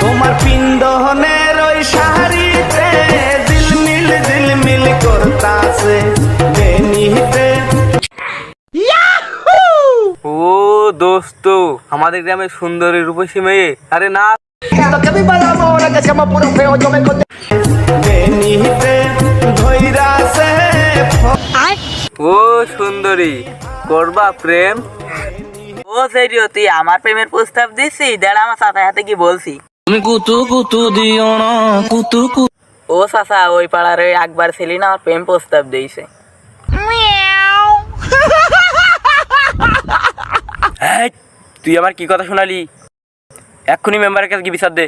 তোমার পিন্দনের ওই শাড়িতে ঝিলমিল করতাছে বেনিতে। ও দোস্ত, আমাদের গ্রামের সুন্দরী রূপসী মেয়ে, আরে না বেনিতে ধইরাছে। ও সুন্দরী, করবা প্রেম? ও সেরিও, তুই আমার প্রেমের প্রস্তাব দিছিস? দেড় আমার চাচার হাতে কি বলছি। তুমি কুতু কুতু দিও না কুতু কুতু। ও চাচা, ওই পাড়ার ওই একবার ছেলে না আমার প্রেম প্রস্তাব দিয়েছে। এই, তুই আমার কি কথা শোনালি? এক্ষুনি মেম্বারের কাছে কি বিচার দে।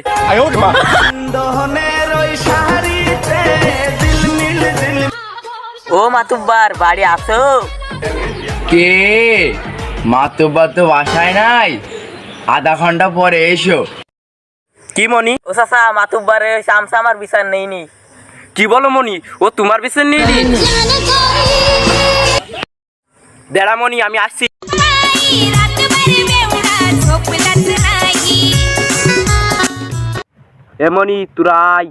পিন্দনের ওই শাড়িতে ঝিলমিল। ও মাতুব্বার, বাড়ি আসো? কে মাতুব্বা তো বাসায় নাই, আধা ঘন্টা পরে এসো। কি মনি? ও চাচা, মাতুব্বারের চামচা আমার বিচার নেইনি। কি বলো মনি? ও তোমার বিচার নিলি? দেড়া মনি, আমি আসছি। এ মনি, তোরা আয়,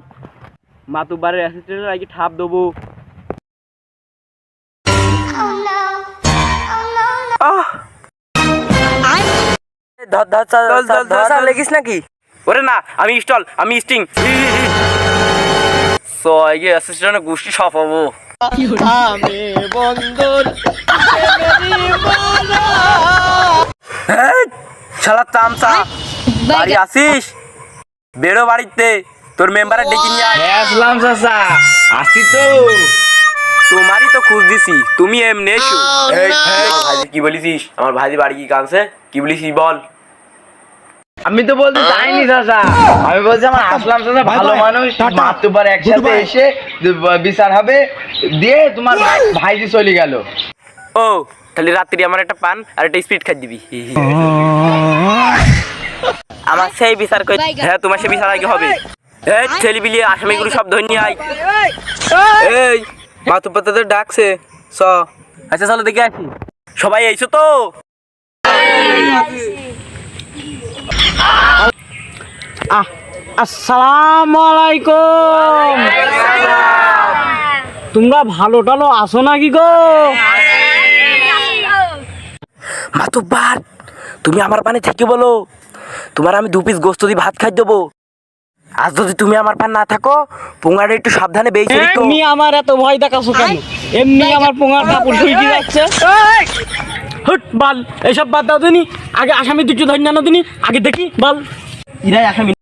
মাতুব্বারের অ্যাসিস্ট্যান্টের আগে ঠাপ দেবো। আহ, ধর ধর ধর লেগিস নাকি? ওরে না, আমি স্টল, আমি স্টিং। সয়গে অ্যাসিস্ট্যান্টের গোষ্ঠী সফাবো। শালা চামচা, বাড়ি আসিস? বেরো বাড়িতে, তোর মেম্বারে ডেকে নিয়ে আয়। আসলাম চাচা, আসি তো। তোমারই তো খুঁজ দিছি, তুমি এমনি এসো। ভাইজি কি বলিস? আমার ভাইজি বাড়ি কি কানছে? কি বলিস বল। আমি তো বলতে চাইনি চাচা, আমি বলছি আমার আসলাম চাচা ভালো মানুষ, মাতুব্বার একসাথে এসে বিচার হবে দিয়ে তোমার ভাইজি চলে গেল। ও, তাহলে রাত্রি আমার একটা পান আর একটা স্পিড খাই দিবি। আমার সেই বিচার কই। হ্যাঁ, তোমার সে বিচার আগে হবে। এই ছেলে বিলিয়ে আসামিগুলো সব ধরে নিয়ে আয়। এই মাতুব্বার তোদের ডাকছে, চ। আচ্ছা চলো দেখে আসি। সবাই এইছো তো? আসসালামু আলাইকুম। তোমরা ভালো টালো আসো নাকি গো? মাতুব্বার, তুমি আমার পানে থেকে বলো, তোমার আমি 2 পিস গোস্ত দিয়ে ভাত খাই দেবো। আজ যদি তুমি আমার পান না থাকো, পোঙাটা একটু সাবধানে বেঁচে রেখো। তুমি আমার এত ভয় দেখাছো কেন? এমনি আমার পোঙার কাপড় শুইতে যাচ্ছে। হুট বাল, এইসব বাদ দাও দিনি, আগে আসামি দুটো ধরে নাও দিনি, আগে দেখি বাল। ইরাই আসামি।